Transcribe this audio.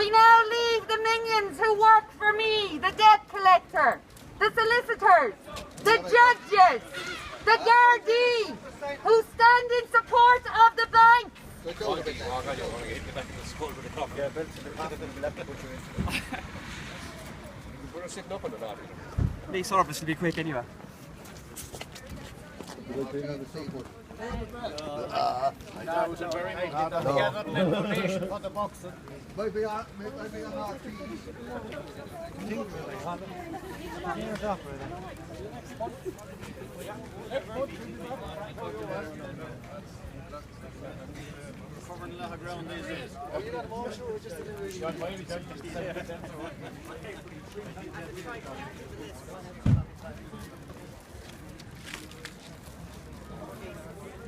We now leave the minions who work for me, the debt collector, the solicitors, the judges, the Gardaí, who stand in support of the banks. The service will be quick anyway. Maybe I'm not. Covering a lot of ground these days. Are you not emotional or just a little...